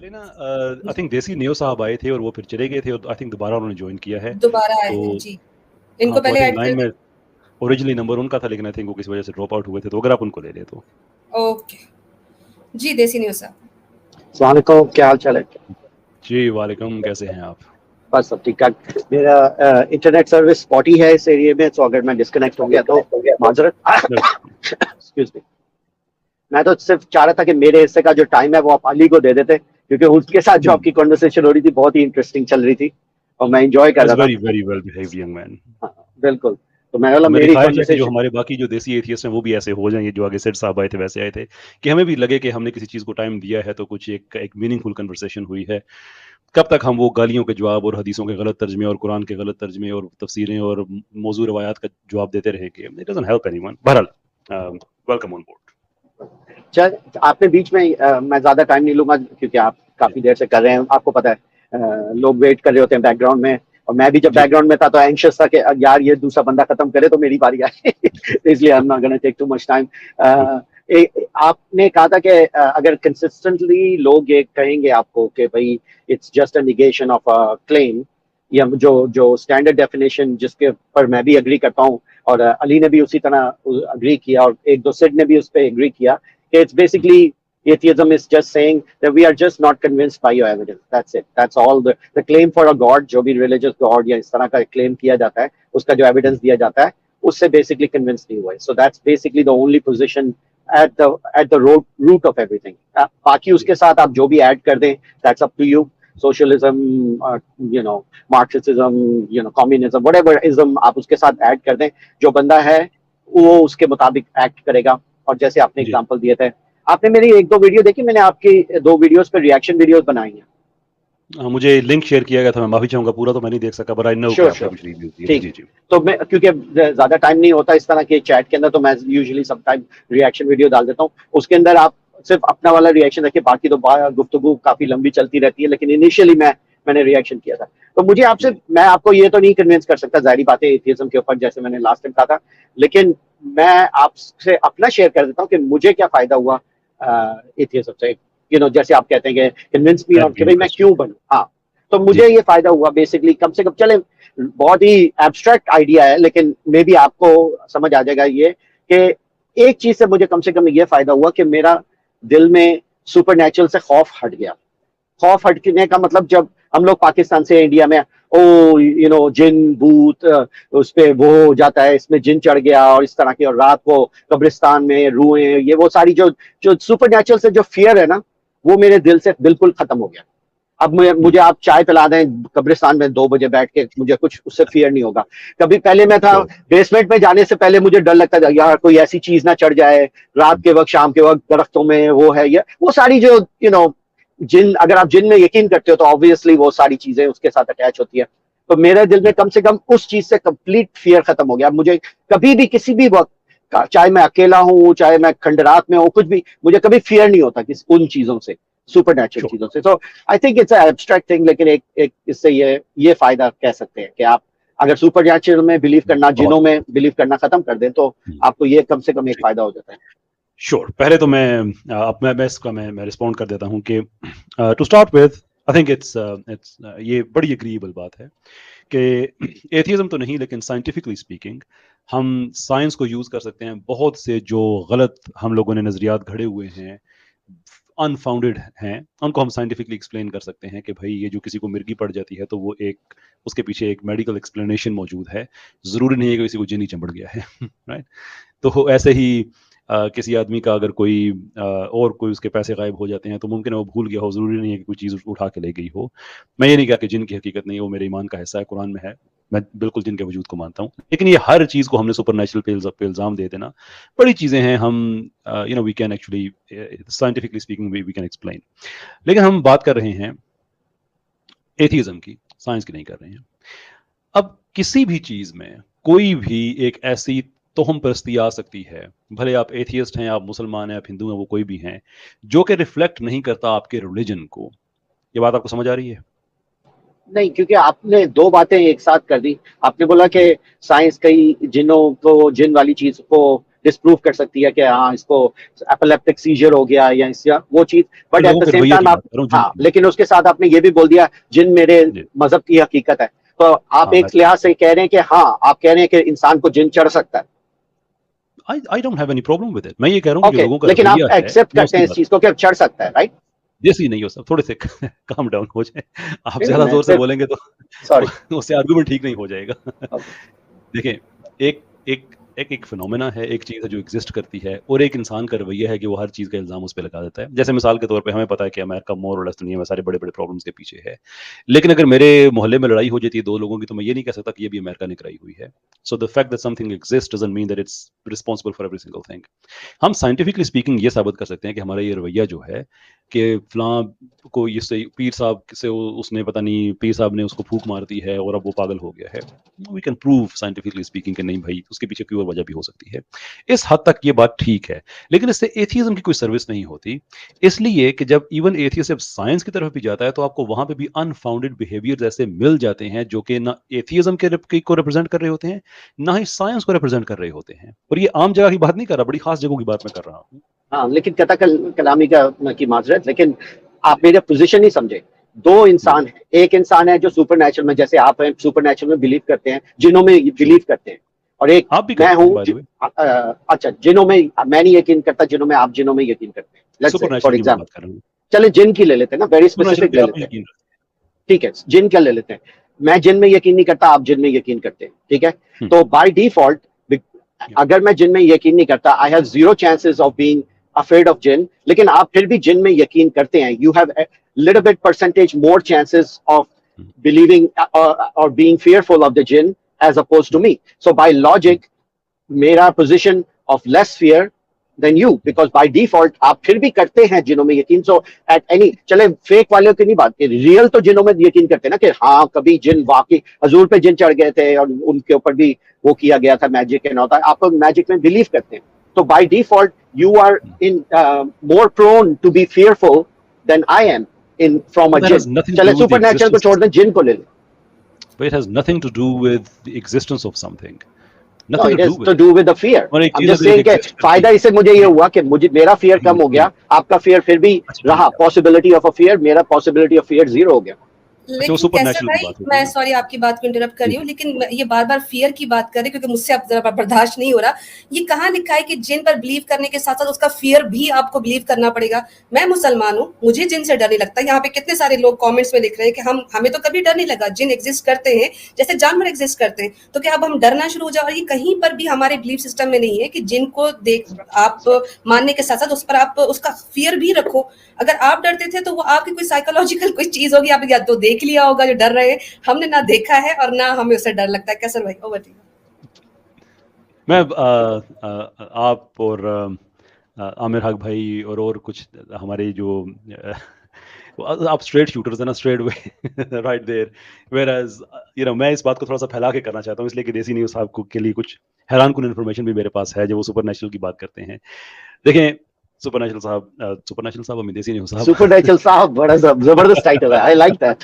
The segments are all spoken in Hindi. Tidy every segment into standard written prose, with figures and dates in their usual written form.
अरे ना आई थिंक देसी नेओ साहब आए थे और वो फिर चले गए थे और आई थिंक दोबारा उन्होंने ज्वाइन किया है। दोबारा आए तो हैं जी, इनको हाँ, तो आई पहले थिंक ऐड लाइन कर में ओरिजिनली नंबर उनका था, लेकिन आई थिंक वो किसी वजह से ड्रॉप आउट हुए थे, तो अगर आप उनको ले लें तो। ओके जी। देसी न्यूज़ साहब, अस्सलाम वालेकुम, क्या हाल चाल है? जी वालेकुम, कैसे हैं आप? बस सब ठीक ठाक। मेरा इंटरनेट सर्विस स्पॉटी है इस एरिया में, तो अगर मैं डिस्कनेक्ट हो गया तो माजरत। Excuse me. मैं तो सिर्फ चाह रहा था कि मेरे हिस्से का जो टाइम है वो आप अली को दे देते, क्योंकि उसके साथ जो आपकी कॉन्वर्सेशन हो रही थी बहुत ही इंटरेस्टिंग चल रही थी और मैं एंजॉय कर रहा था। Very very well behaved young man. हाँ, बिल्कुल। तो मैं बोला मेरी मेरी ख्वाहिश है कि जो कॉन्वर्सेशन। हमारे बाकी जो देसी एथियस्ट हैं वो भी ऐसे हो जाएं, जो आगे सेठ साहब आए थे वैसे आए थे, कि हमें भी लगे कि हमने किसी चीज़ को टाइम दिया है तो कुछ एक मीनिंगफुल कन्वर्सेशन हुई है। कब तक हम वो गालियों के जवाब और हदीसों के गलत तर्जमे और कुरान के गलत तर्जमे और तफसीरें और मौजूद रवायात का जवाब देते रहेंगे? It doesn't help anyone. बहरहाल वेलकम ऑन बोर्ड। चल, आपने बीच में मैं ज्यादा टाइम नहीं लूंगा क्योंकि आप काफी देर से कर रहे हैं, आपको पता है लोग वेट कर रहे होते हैं बैकग्राउंड में, और मैं भी जब बैकग्राउंड में था तो एंशियस था कि यार ये दूसरा बंदा खत्म करे तो मेरी बारी आए। इसलिए I am not gonna take too much time. आपने कहा था कि अगर कंसिस्टेंटली लोग ये कहेंगे आपको कि भाई it's just a negation of a claim, या जो स्टैंडर्ड डेफिनेशन जिसके पर मैं भी एग्री करता हूँ और अली ने भी उसी तरह अग्री किया और एक दो सिड ने भी उस पर एग्री किया कि it's basically atheism is just saying that we are just not convinced by your evidence. That's it. That's all. The claim for a god, जो भी religious god या इस तरह का claim किया जाता है, उसका जो evidence दिया जाता है, उससे basically convinced नहीं हुआ है. So that's basically the only position at the root of everything. बाकी उसके साथ आप जो भी add कर दें, that's up to you. Socialism, Marxism, communism, whatever ism आप उसके साथ add कर दें, जो बंदा है वो उसके मुताबिक act करेगा. और जैसे आपने एग्जांपल दिए थे, आपने मेरी एक दो वीडियो देखी, मैंने आपकी दो वीडियोस पे रिएक्शन वीडियोस बनाई हैं। मुझे लिंक शेयर किया गया था, मैं माफी चाहूंगा, पूरा तो मैं नहीं देख सका, बट आई नो कि आपने कुछ रिव्यू दिए। जी जी। तो मैं, क्योंकि ज्यादा टाइम नहीं होता इस तरह के चैट के अंदर, तो मैं usually some time reaction video डाल देता हूँ। उसके अंदर आप सिर्फ अपना वाला रिएक्शन रखिए, बाकी तो गुफ्तगू काफी लंबी चलती रहती है, लेकिन इनिशियली मैंने रिएक्शन किया था। तो मुझे आपसे, मैं आपको ये तो नहीं कन्विंस कर सकता, जाहिर बात है एथियज्म के ऊपर, जैसे मैंने लास्ट टाइम कहा था, लेकिन मैं आपसे अपना शेयर कर देता हूँ कि मुझे क्या फायदा हुआ एथियज्म से। जैसे आप कहते हैं कि कन्विंस मी और कि भाई मैं क्यों बनूं। हाँ, तो मुझे ये फायदा हुआ बेसिकली, कम से कम, चले बहुत ही एब्स्ट्रैक्ट आइडिया है लेकिन मे बी आपको समझ आ जाएगा ये, कि एक चीज से मुझे कम से कम ये फायदा हुआ कि मेरा दिल में सुपरनैचुरल से खौफ हट गया। खौफ हटने का मतलब, जब हम लोग पाकिस्तान से इंडिया में जिन भूत उस पे वो हो जाता है, इसमें जिन चढ़ गया और इस तरह की, और रात को कब्रिस्तान में रूहें, ये वो सारी जो सुपरनैचुरल से जो फियर है ना, वो मेरे दिल से बिल्कुल खत्म हो गया। अब मुझे आप चाय पिला दें कब्रिस्तान में 2 बजे बैठ के, मुझे कुछ उससे फियर नहीं होगा। कभी पहले मैं था बेसमेंट में जाने से पहले मुझे डर लगता था, यार कोई ऐसी चीज ना चढ़ जाए रात के वक्त, शाम के वक्त दरख्तों में वो है, ये वो सारी जो जिन, अगर आप जिन में यकीन करते हो तो ऑब्वियसली वो सारी चीजें उसके साथ अटैच होती है। तो मेरे दिल में कम से कम उस चीज से कंप्लीट फियर खत्म हो गया। मुझे कभी भी किसी भी वक्त, चाहे मैं अकेला हूं, चाहे मैं खंडरात में हूं, कुछ भी, मुझे कभी फियर नहीं होता कि उन चीजों से, सुपरनैचुरल चीजों से। तो आई थिंक इट्स एब्स्ट्रैक्ट थिंग, लेकिन एक इससे ये फायदा कह सकते हैं कि आप अगर सुपरनैचुरल में बिलीव करना, जिनों में बिलीव करना खत्म कर दें, तो आपको ये कम से कम एक फायदा हो जाता है। श्योर। पहले तो मैं इसका मैं रिस्पॉन्ड कर देता हूँ कि to start with, I think it's ये बड़ी एग्रीएबल बात है कि एथियज्म तो नहीं, लेकिन साइंटिफिकली स्पीकिंग हम साइंस को यूज कर सकते हैं। बहुत से जो गलत हम लोगों ने नजरियात घड़े हुए हैं, अनफाउंडेड हैं, उनको हम साइंटिफिकली एक्सप्लेन कर सकते हैं कि भाई ये जो किसी को मिर्गी पड़ जाती है तो वो उसके पीछे एक मेडिकल एक्सप्लेनेशन मौजूद है, जरूरी नहीं है कि किसी को जिनी चंबड़ गया है। राइट। तो ऐसे ही किसी आदमी का अगर कोई उसके पैसे गायब हो जाते हैं तो मुमकिन है वो भूल गया हो, जरूरी नहीं है कि कोई चीज़ उठा के ले गई हो। मैं ये नहीं कहा कि जिन की हकीकत नहीं है, वो मेरे ईमान का हिस्सा है, कुरान में है, मैं बिल्कुल जिन के वजूद को मानता हूँ, लेकिन ये हर चीज़ को हमने सुपर नेचुरल पे इल्ज़ाम दे देना, बड़ी चीज़ें हैं, हम we can actually scientifically speaking we can explain. लेकिन हम बात कर रहे हैं एथियज्म की, साइंस की नहीं कर रहे हैं। अब किसी भी चीज़ में कोई भी एक ऐसी तोहम परस्ती आ सकती है, भले आप एथियस्ट हैं, आप मुसलमान हैं, आप हिंदू हैं, वो कोई भी हैं, जो कि रिफ्लेक्ट नहीं करता आपके रिलीजन को। ये बात आपको समझ आ रही है? नहीं, क्योंकि आपने दो बातें एक साथ कर दी। आपने बोला कि साइंस कई जिनों को, जिन वाली चीज को डिस्प्रूव कर सकती है कि हाँ इसको एपिलेप्टिक सीजर हो गया या इसका वो चीज, बट एट लोगों द के सेम रवैये की टाइम आप बात कर रहा हूँ जिन हाँ, लेकिन उसके साथ आपने ये भी बोल दिया जिन मेरे जी मजहब की हकीकत है, तो आप हाँ मैं एक लिहाज से कह रहे हैं कि हाँ आप कह रहे हैं कि इंसान को जिन चढ़ सकता है। I don't have any problem with it. मैं ये कह रहा हूँ कि जो ओके, लोगों का लेकिन आप रवैया है एक्सेप्ट मैं करते उसकी हैं इस बात चीज को कि अब चढ़ सकता है, राइट? जैसे ही नहीं हो सब थोड़े से काम डाउन हो जाए। आप नहीं नहीं, ज्यादा मैं जोर से फिर बोलेंगे तो सॉरी। उससे आर्गुमेंट ठीक नहीं हो जाएगा। ओके। देखें, एक एक एक फिनोमेना है, एक चीज़ है जो एग्जिस्ट करती है, और एक इंसान का रवैया है कि वो हर चीज़ का इल्ज़ाम उस पे लगा देता है। जैसे मिसाल के तौर पे हमें पता है कि अमेरिका मोर और लेस दुनिया में सारे बड़े-बड़े प्रॉब्लम्स के पीछे है। लेकिन अगर मेरे मोहल्ले में लड़ाई हो जाती है 2 लोगों की, तो मैं ये नहीं कह सकता कि ये भी अमेरिका ने कराई हुई है। So the fact that something exists doesn't mean that it's responsible for every single thing. हम साइंटिफिकली स्पीकिंग ये साबित कर सकते हैं कि हमारा ये रवैया जो है कि फलां को इससे पीर साहब से उसने पता नहीं पीर साहब ने उसको फूंक मार दी है और अब वो पागल हो गया है। We can prove scientifically speaking कि नहीं भाई उसके पीछे कोई और वजह भी हो सकती है। इस हद तक ये बात ठीक है, लेकिन इससे एथियज्म की कोई सर्विस नहीं होती। इसलिए कि जब इवन एथियस्ट जब साइंस की तरफ भी जाता है तो आपको वहां पे भी अनफाउंडेड बिहेवियर ऐसे मिल जाते हैं जो कि ना एथियज्म को रिप्रेजेंट कर रहे होते हैं, ना ही साइंस को रिप्रेजेंट कर रहे होते हैं। और ये आम जगह की बात नहीं कर रहा, बड़ी खास जगहों की बात मैं कर रहा हूँ। हाँ, लेकिन कलामी की माजरत, लेकिन आप मेरे पोजीशन नहीं समझे। दो जी इंसान है, एक इंसान है जो सुपर नेचुरल में, जैसे आप सुपर नेचुरल में बिलीव करते हैं, जिनों में बिलीव करते हैं, और एक आप भी मैं करते हैं हूँ बाय द वे। अच्छा, जिनों में मैं नहीं यकीन करता, जिनों में आप जिनों में यकीन करते हैं, let's say super for natural की मैं एग्जाम्पल। बात कर रहा हूँ। चले जिन की ले लेते हैं ना, वेरी सुपर नेचुरल स्पेसिफिक पे ले आप भी लेते हैं। यकीन ठीक है, जिन का ले लेते हैं। मैं जिन में यकीन नहीं करता, आप जिन में यकीन करते हैं, ठीक है। रखते हैं। तो बाय डिफॉल्ट अगर मैं जिन में यकीन नहीं करता, I have zero chances of being afraid of जिन, लेकिन आप फिर भी जिन में यकीन करते हैं, you have little bit percentage more chances of believing or being fearful of the jinn as opposed to me. So by logic, मेरा position of less fear than you, because by default आप फिर भी करते हैं जिनों में यकीन। So at any, चले फेक वालों की नहीं बात, रियल तो जिनों में यकीन करते हैं ना, कि हाँ कभी जिन वाकई हजूर पे जिन चढ़ गए थे और उनके ऊपर भी वो किया गया था, मैजिक एंड होता है, आप लोग मैजिक में बिलीव करते हैं। तो by default you are in more prone to be fearful than I am in from a That has jinn। nothing to चले do with the सुपर को छोड़ existence, दें, जिन को ले लें। but it has nothing to do with the existence of something. No, Nothing to it do has with to it. do with the fear. और एक I'm चीज just अगर एक saying कि एग्जिस्ट करती फायदा है। इससे मुझे ये हुआ कि मुझे मेरा फियर कम हो गया, नहीं, आपका फियर फिर भी अच्छा रहा, ठीक है। पॉसिबिलिटी ऑफ अ फियर, मेरा पॉसिबिलिटी ऑफ फियर जीरो हो गया। अच्छा वो लेकिन सुपर कैसर नेचुरल की भाई, बात होगी मैं ना। सॉरी आपकी बात को इंटरप्ट कर जी रही हूँ, लेकिन ये बार बार फियर की बात कर रही हूँ क्योंकि मुझसे अब जरा बर्दाश्त नहीं हो रहा। ये कहाँ लिखा है कि जिन पर बिलीव करने के साथ साथ उसका फियर भी आपको बिलीव करना पड़ेगा? मैं मुसलमान हूँ, मुझे जिन से डर नहीं लगता। यहाँ पे कितने सारे लोग कमेंट्स में लिख रहे हैं कि हमें तो कभी डर नहीं लगा, जिन एग्जिस्ट करते हैं जैसे जानवर एग्जिस्ट करते हैं। तो क्या अब हम डरना शुरू हो जाए? और ये कहीं पर भी हमारे बिलीफ सिस्टम में नहीं है कि जिन को देख आप मानने के साथ साथ उस पर आप उसका फियर भी रखो। अगर आप डरते थे तो वो आपकी कोई साइकोलॉजिकल कोई चीज होगी, आपने या तो देख लिया होगा जो डर रहे हैं, हमने ना देखा है और ना हमें उससे डर लगता है। कैसर भाई ओवर टू यू। मैं आप और आमिर हक भाई और कुछ हमारे जो आप स्ट्रेट शूटर्स हैं ना, straight way right there, where as मैं इस बात को थोड़ा सा फैला के करना चाहता हूँ, इसलिए कि देसी न्यूज़ साहब के लिए कुछ हैरानकुन इन्फॉर्मेशन भी मेरे पास है जब वो सुपर नेचुरल की बात करते हैं। देखें सुपर नेचुरल साहब अमित देसी न्यूज़ साहब सुपर साहब बड़ा जबरदस्त टाइटल है, I like that.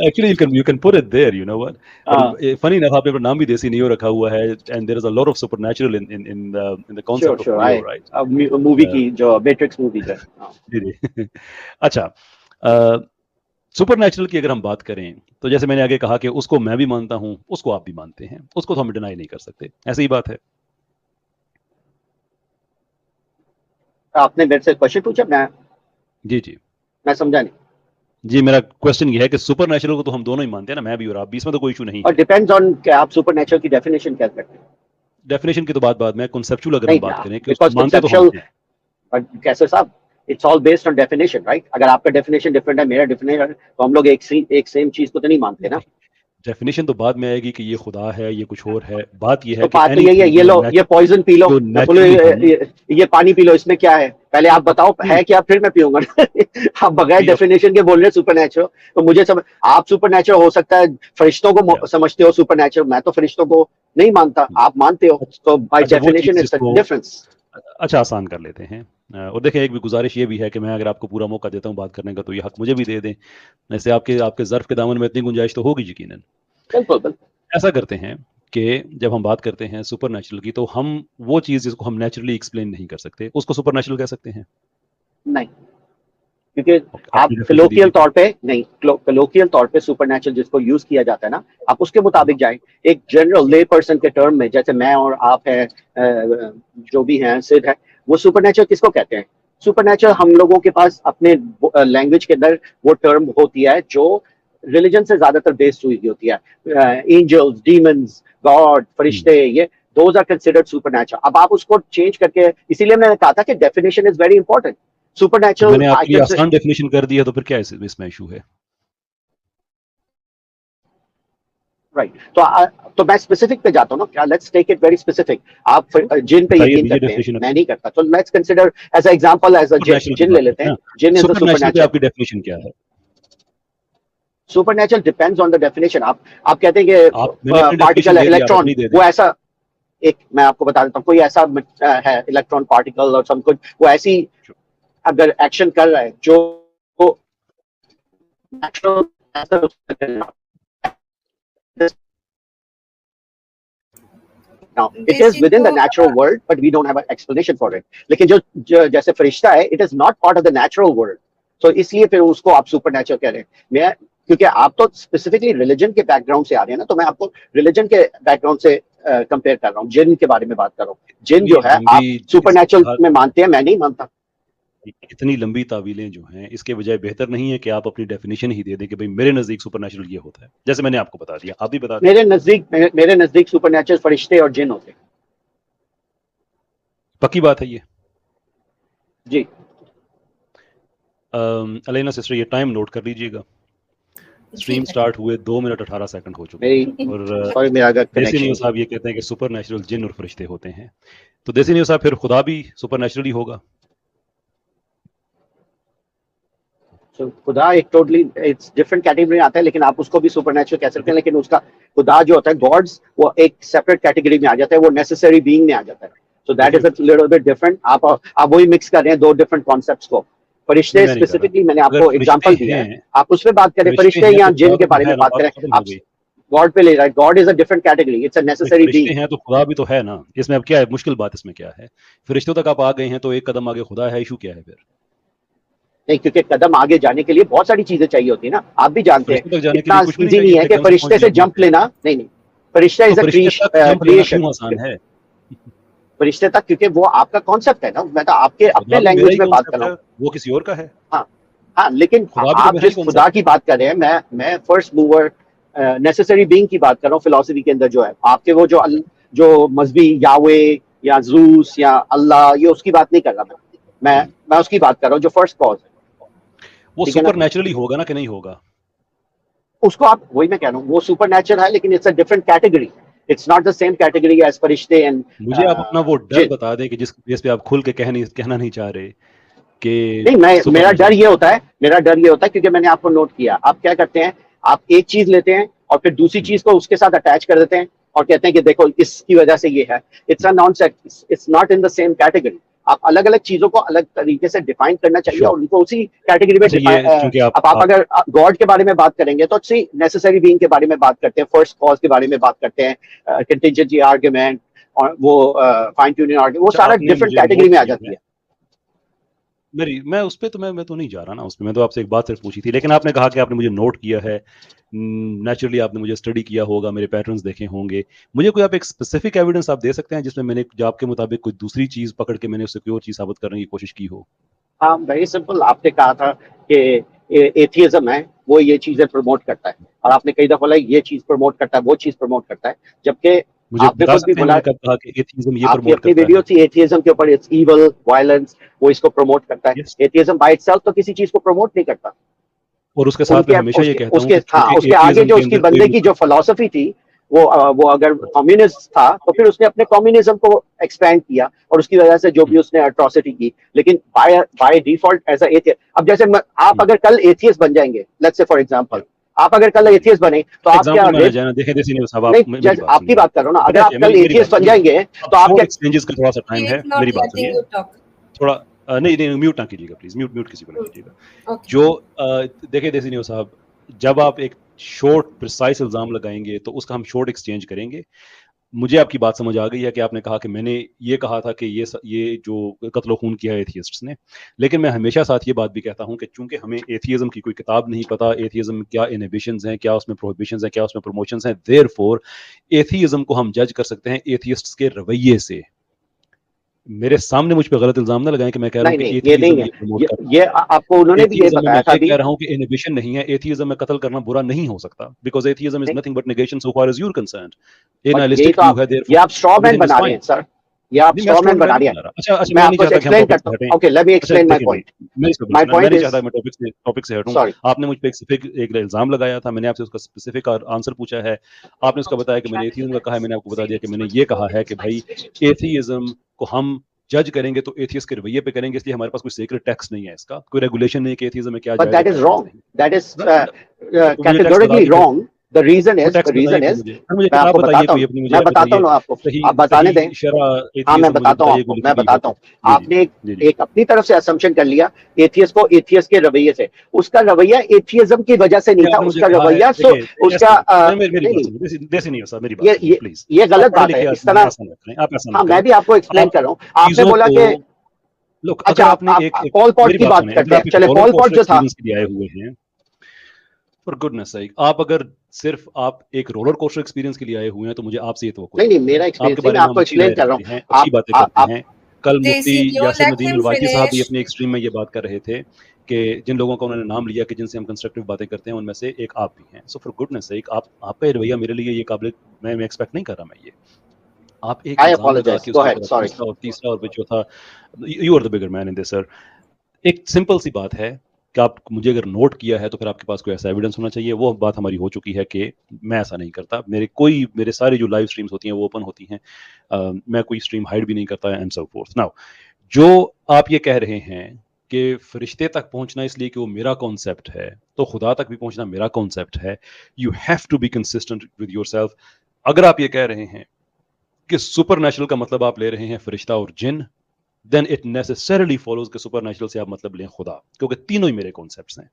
Actually, you can put it there. You know what? But funny enough, आपने अपना नाम भी देसी नहीं रखा हुआ है, and there is a lot of supernatural in the sure concept of sure, Neo, I right? Movie की जो मैट्रिक्स मूवी है। जी जी। अच्छा, सुपर नेचुरल की अगर हम बात करें तो जैसे मैंने आगे कहा कि उसको मैं भी मानता हूं, उसको आप भी मानते हैं, उसको तो हम डिनाई नहीं कर सकते, ऐसी ही बात है। आपने मेरे से क्वेश्चन पूछा, जी जी मैं समझा नहीं। जी, मेरा क्वेश्चन ये है कि सुपर नेचुरल को तो हम दोनों ही मानते हैं ना, मैं भी और आप भी, इसमें तो कोई इशू नहीं और है। डिपेंड्स ऑन कि आप सुपर नेचुरल की डेफिनेशन क्या करते हैं। डेफिनेशन की तो बात में कॉन्सेप्चुअल अगर हम नहीं, बात करें कि बिकॉज उसको मानते तो हम कंसेप्चुअल, हैं। बट कैसे साहब, it's all based on definition, right? अगर आपका डेफिनेशन डिफरेंट है, मेरा डिफरेंट है, तो हम लोग एक सेम चीज को तो नहीं मानते ना। डेफिनेशन तो बाद में आएगी कि ये खुदा है, ये कुछ और है। बात ये तो है कि बात तो यही है, एनीथिंग ये लो, ये पॉइजन पी लो, जो मैं बोलो नेचुरली हम ये पानी पी लो, इसमें क्या है? पहले आप बताओ है क्या, फिर मैं पीऊंगा। आप बगैर डेफिनेशन के बोल रहे हैं सुपर नेचुरल, तो मुझे आप सुपर नेचुरल हो सकता है, फरिश्तों को समझते हो सुपर नेचुरल, मैं तो फरिश्तों को नहीं मानता, आप मानते हो, तो बाय अच्छा, वो डेफिनेशन चीज इट्स अ जिसको डिफरेंस। अच्छा आसान कर लेते हैं। और देखिए एक भी गुजारिश ये भी है कि मैं अगर आपको पूरा मौका देता हूँ बात करने का तो ये हक मुझे भी दे दें, ऐसे आपके ज़र्फ के दामन में इतनी गुंजाइश तो होगी यकीनन। बिल्कुल बिल्कुल। ऐसा करते हैं कि जब हम बात करते हैं सुपर नेचुरल की, तो हम वो चीज़ जिसको हम नेचुरली एक्सप्लेन नहीं कर सकते उसको सुपर नेचुरल कह सकते हैं? नहीं, क्योंकि आपकी आप डेफिनेशन कलोकियल दीजिए। तौर पे नहीं, कलोकियल तौर पे सुपरनैचुरल जिसको यूज किया जाता है ना, आप उसके मुताबिक जाएं। एक जनरल ले पर्सन के टर्म में, जैसे मैं और आप हैं, जो भी हैं, सिड है, वो सुपरनैचुरल किसको कहते हैं? सुपरनैचुरल हम लोगों के पास अपने लैंग्वेज के अंदर वो टर्म होती है जो रिलीजन से ज्यादातर बेस्ड हुई होती है। एंजल्स, डीमंस, गॉड, फरिश्ते, ये दोज आर कंसिडर्ड सुपरनैचुरल। अब आप उसको चेंज करके, इसीलिए मैंने कहा था कि डेफिनेशन इज वेरी इंपॉर्टेंट। तो सुपरनैचुरल मैंने आपके लिए आइटम्स, आसान डेफिनेशन कर दी है, तो फिर क्या इसमें इशू है? राइट। तो मैं स्पेसिफिक पे जाता हूँ ना, let's take it very specific. आप जिन पे बताइए, यकीन दीजिए करते हैं, डेफिनेशन मैं अपनी। नहीं करता, तो let's consider as a example as a super natural की जिन ले बात लेते करते हैं। हैं जिन ना, इज द सुपर नेचुरल पे सुपरनैचुरल। आपकी डेफिनेशन क्या है? Supernatural depends on the definition. आप कहते हैं आप, कि मैंने अपनी डेफिनेशन पार्टिकल दे दी, आप इलेक्ट्रॉन, अपनी दे वो दें। ऐसा, एक मैं आपको बता देता हूँ, कोई ऐसा है इलेक्ट्रॉन पार्टिकल और सब कुछ, वो ऐसी अगर एक्शन कर रहा है जो natural, now it is basic within तो the natural world but we don't have an explanation for it। लेकिन जो जैसे फरिश्ता है, it is not part of the natural world, so इसलिए फिर उसको आप सुपर नेचुरल कह रहे हैं। मैं, क्योंकि आप तो स्पेसिफिकली रिलीजन के बैकग्राउंड से आ रहे हैं ना, तो मैं आपको रिलीजन के बैकग्राउंड से कंपेयर कर रहा हूँ, जिन के बारे में बात कर रहा हूँ। जिन इतनी जो है, आप लंबी सुपर इस नेचुरल हर में मानते हैं, मैं नहीं मानता। इतनी लंबी तावीलें जो हैं, इसके बजाय बेहतर नहीं है कि आप अपनी डेफिनेशन ही दे दें कि भाई मेरे नज़दीक सुपरनैचुरल ये होता है, जैसे मैंने आपको बता दिया, आप भी बता दें। मेरे नजदीक सुपर नेचुरल फरिश्ते और जिन होते हैं। पक्की बात है ये? जी, अलेना सिस्टर, ये टाइम नोट कर लीजिएगा। स्ट्रीम जी स्टार्ट हुए 2 मिनट 18 सेकंड हो चुके मेरी हैं, और सॉरी, मेरा अगर देसी कनेक्शन, न्यूज़ साहब ये कहते हैं कि सुपर नेचुरल जिन और फरिश्ते होते हैं, तो देसी न्यूज़ साहब फिर खुदा भी सुपर नेचुरल ही होगा? तो खुदा एक टोटली इट्स डिफरेंट कैटेगरी में आता है, लेकिन आप उसको भी सुपरनैचुरल कह सकते हैं। लेकिन उसका खुदा जो होता है, गॉड्स, वो एक सेपरेट कैटेगरी में आ जाता है, वो नेसेसरी बीइंग में आ जाता है। So that is a little bit different. आप वही मिक्स कर रहे हैं दो डिफरेंट कॉन्सेप्ट्स को। नहीं, फरिश्ते मैं नहीं कर रहा। स्पेसिफिकली मैंने अगर आपको फरिश्ते एग्जांपल दिया है, हैं, आप उस पर बात करें। फरिश्ते फरिश्ते हैं या तो जिन खुदा के भी तो बारे है में ना, बात बात करें खत्म हो आप, गई। गॉड पे ले रहा है। God is a different category, it's a भाई नेसेसरी फरिश्ते बीइंग। हैं तो खुदा भी तो है ना, इसमें अब क्या है मुश्किल बात? इसमें क्या है? फरिश्तों तक आप आ गए हैं तो एक कदम आगे खुदा है, इशू क्या है फिर? नहीं, क्योंकि कदम आगे जाने के लिए बहुत सारी चीजें चाहिए होती है ना, आप भी जानते हैं। फरिश्तों तक जाने के इतना लिए कुछ भी नहीं इजी नहीं चाहिए, है आप कि एकदम से पहुंच फरिश्ते से जाएंगे वहां जंप पे। लेना। नहीं नहीं, फरिश्ता तो इज अ फरिश्ते तक जंप लेना क्रिएशन। क्यों आसान है? फरिश्ते तक, क्योंकि वो आपका कॉन्सेप्ट है ना, मैं तो आपके अपने खुदा भी मेरा लैंग्वेज ही में बात कर कॉन्सेप्ट रहा है, हूँ। वो किसी और का है। हाँ हाँ, लेकिन खुदा भी तो आप मेरा ही जिस खुदा कॉन्सेप्ट की है। बात कर रहे हैं, मैं फर्स्ट मूवर नेसेसरी बीइंग की बात कर रहा हूँ। फिलोसफी के अंदर जो है आपके, वो जो मजहबी यावे या जूस या अल्लाह, ये उसकी बात नहीं कर रहा मैं उसकी बात कर रहा हूँ जो फर्स्ट कॉज है। वो ठीक है ना? सुपर नेचुरली होगा ना कि नहीं होगा? उसको आप, वही मैं कह रहा हूँ, वो सुपर नेचुरल है, लेकिन it's a different category. It's not the same category as फरिश्ते एंड मुझे आप अपना वो डर जिन। बता दें कि जिस बेस पे आप खुल के कहना नहीं चाह रहे कि नहीं, सुपर मेरा डर नेचुरल। ये होता है, क्योंकि मैंने आपको नोट किया, आप क्या करते हैं, आप एक चीज लेते हैं और फिर दूसरी चीज को उसके साथ अटैच कर देते हैं और कहते हैं कि देखो इसकी वजह से ये है। It's a nonsense, it's not in the same category. आप अलग अलग चीजों को अलग तरीके से डिफाइन करना चाहिए श्योर। और उनको उसी कैटेगरी में अच्छा, ये चूंकि अब आप अगर गॉड के बारे में बात करेंगे तो सी नेसेसरी बीइंग के बारे में बात करते हैं, फर्स्ट कॉज के बारे में बात करते हैं, कंटिजेंसी आर्ग्यूमेंट और वो फाइन ट्यूनिंग आर्ग्यूमेंट, वो अच्छा, सारा आपने डिफरेंट मुझे कैटेगरी नोट में आ किया जाती है है। मैं उस पे तो मैं तो नहीं जा रहा ना उस पे। मैं तो आपसे एक बात सिर्फ पूछी थी, लेकिन आपने कहा कि आपने मुझे नोट किया है, नेचुरली आपने मुझे स्टडी किया होगा, मेरे पैटर्न्स देखे होंगे। मुझे कोई आप एक स्पेसिफिक एविडेंस आप दे सकते हैं जिसमें मैंने जो आपके मुताबिक कोई दूसरी चीज पकड़ के मैंने उससे कोई और चीज साबित करने की कोशिश की हो? हाँ, वेरी सिंपल। आपने कहा था कि एथियज्म है, वो ये चीजें प्रमोट करता है, और आपने कई दफा बोला ये चीज प्रमोट करता है, वो चीज प्रमोट करता है, जबकि मुझे आपने बता खुद भी सकते हैं बोला, मैंने कब कहा कि एथिज्म ये आपकी प्रमोट अपनी करता वीडियो है? थी एथियज्म के ऊपर, इट्स इवल, वायलेंस, वो इसको प्रमोट करता है। यस। एथियज्म बाय इटसेल्फ तो किसी चीज को प्रमोट नहीं करता। और उसके साथ मैं उनके हमेशा ये उसके कहता हूँ उसके कि हाँ, चूंकि उसके आगे एथिज्म जो के उसकी अंदर कोई बंदे की जो फिलोसफी थी, वो अगर कम्युनिस्ट था तो फिर उसने अपने कम्युनिज्म को एक्सपैंड किया और उसकी वजह से जो भी उसने अट्रॉसिटी की। लेकिन बाय डिफॉल्ट एज एथियस्ट, अब जैसे आप अगर कल एथियस्ट बन जाएंगे, लेट्स से फॉर एग्जांपल, आप अगर कल एथियस्ट बने तो आप क्या एग्जाम्पल माना रेप, जाए ना, देखें देसी न्यूज़ साहब, आप नहीं, मेरी जैसे बात आपकी सुनिए। बात कर रहा हूँ ना, अगर पता आप क्या, कल मेरी बात एथियस्ट बन सुनिए। जाएंगे अब तो आप शॉर्ट क्या, एक्सचेंजेस का थोड़ा सा टाइम ही है, इज नॉट मेरी बात लेटिंग सुनिए यू टॉक। थोड़ा। नहीं नहीं, म्यूट ना कीजिएगा प्लीज, म्यूट किसी को ना कीजिएगा। ओके जो देखिए देसी न्यूज़ साहब, जब आप एक शॉर्ट प्रिसाइज इल्जाम लगाएंगे तो उसका हम शॉर्ट एक्सचेंज करेंगे। मुझे आपकी बात समझ आ गई है कि आपने कहा कि मैंने ये कहा था कि ये जो कत्ल खून किया एथियस्ट्स ने, लेकिन मैं हमेशा साथ ये बात भी कहता हूँ कि चूंकि हमें एथियज्म की कोई किताब नहीं पता, एथियज्म में क्या इनहिबिशंस हैं, क्या उसमें प्रोहिबिशंस हैं, क्या उसमें प्रमोशंस हैं, देयरफॉर एथियज्म को हम जज कर सकते हैं एथियस्ट्स के रवैये से। मेरे सामने मुझ पे गलत इल्जाम ना लगाएं कि मैं कह रहा हूं कि नहीं, ये एथियज्म नहीं है, ये प्रमोट कर रहा ये है। आपको उन्होंने भी ये एथियज्म में मैं बताया था ये अभी। कह रहा हूं कि इनहिबिशन नहीं है, एथियज्म में कत्ल करना बुरा नहीं हो सकता, बिकॉज़ एथियज्म इज नहीं, nothing but negation so far as you are concerned. Uh but यही नाइलिस्टिक तो व्यू है, ये देयरफॉर आप स्ट्रॉ मैन एवरीथिंग इज बना रहे फाइन। हैं सर, ये आप नहीं, मैं स्ट्रॉ स्ट्रॉ मैन मैन बना नहीं रहे हैं। बना रहा। अच्छा, मैं मैं नहीं आपको चाहता कि हम एक्सप्लेन टॉपिक करता से हूँ। हटें। ओके, लेट मी अच्छा, एक्सप्लेन माय देखिए पॉइंट। मैं माय मैं पॉइंट नहीं इज, चाहता कि मैं टॉपिक से हटूं। सॉरी, आपने मुझ पे एक स्पेसिफिक एक इल्जाम लगाया था, मैंने आपसे उसका स्पेसिफिक आंसर पूछा है। आपने उसका बताया कि मैंने एथियज्म का कहा है, मैंने आपको बता दिया कि मैंने ये कहा है कि भाई एथियज्म को हम जज करेंगे तो एथियस्ट के रवैये पे करेंगे, इसलिए हमारे पास कोई सीक्रेट टेक्स्ट नहीं है, इसका कोई रेगुलेशन नहीं है कि एथियज्म में क्या but जायज है that क्या is जायज wrong. नहीं। That is तो मुझे टेक्स्ट बता categorically दीजिए, wrong. The reason वो is, टेक्स्ट बताइए कोई मुझे। मुझे मैं किताब आपको बताइए बताता कोई हूँ, अपनी, मुझे मैं आप बताता हूँ बताइए ना आपको, सही आप बताने दें। सही शरह हाँ, मैं एथियज्म मुझे बताता हूँ बताइए आपको, कोई मैं लिखी गई हो बताता तो। हूँ। जी जी आपने जी जी। एक अपनी तरफ से असम्पशन कर लिया एथियस्ट को, एथियस्ट के रवैये से। उसका रवैया एथियज्म की वजह से नहीं नहीं, था, आपने मुझे उसका कहा है, रवैया देखिए उसका मेरी मेरी नहीं बात नहीं, सुनिए, देसी नहीं हो सर, मेरी बात सुनिए ये प्लीज। ये आप गलत पढ़े बात है लिखे इस आदमी हैं, तरह। ऐसा ना करें, आप ऐसा ना हाँ, मैं करें। भी आपको एक्सप्लेन आप कर रहा हूँ। आपने चीजों बोला को कि लुक, अच्छा, अगर आपने आप एक पॉल पॉट मेरी की बात बात सुने, करते अगर हैं। आप एक चले, रोलर पॉल पॉट कोस्टर जो था, एक्सपीरियंस के लिए आए हुए हैं, फॉर गुडनेस सेक, आप अगर सिर्फ आप एक रोलर कोस्टर एक्सपीरियंस के लिए आए हुए हैं तो मुझे आपसे ये तवक्कुल नहीं नहीं, नहीं है। मेरा एक्सपीरियंस आपके नहीं, बारे मैं में हम आपको अच्छी एक्सप्लेन राय कर रहा रखते हूँ। हैं, अच्छी बातें करते आप हैं। कल मुफ्ती Desinio, Yasir let Nadeem him अलवाजी साहब भी finish. अपने एक स्ट्रीम में ये बात कर रहे थे कि जिन लोगों का उन्होंने नाम लिया कि जिनसे हम कंस्ट्रक्टिव बातें करते हैं, उनमें से एक आप भी हैं। सो फॉर गुडनेस सेक, आपका ये रवैया मेरे लिए ये काबिल, मैं एक्सपेक्ट नहीं कर रहा। मैं ये आप एक आई इल्जाम लगा अपोलोजाइज, के गो उसके अहेड, ऊपर आप सॉरी। दूसरा और तीसरा और फिर चौथा, you are the bigger man in this sir. एक सिंपल सी बात है कि आप मुझे अगर नोट किया है तो फिर आपके पास कोई ऐसा एविडेंस होना चाहिए। वो बात हमारी हो चुकी है कि मैं ऐसा नहीं करता। मेरे सारी जो लाइव स्ट्रीम्स होती हैं वो ओपन होती हैं। मैं कोई स्ट्रीम हाइड भी नहीं करता एंड सो फोर्थ। नाउ जो आप ये कह रहे हैं कि फरिश्ते तक पहुंचना इसलिए कि वो मेरा कॉन्सेप्ट है, तो खुदा तक भी पहुंचना मेरा कॉन्सेप्ट है। You have to be consistent with yourself. अगर आप ये कह रहे हैं कि सुपर नेचुरल का मतलब आप ले रहे हैं फरिश्ता और जिन, देन इट नेसेसरली फॉलोज कि सुपर नेचुरल से आप मतलब लें खुदा, क्योंकि तीनों ही मेरे कॉन्सेप्ट्स हैं।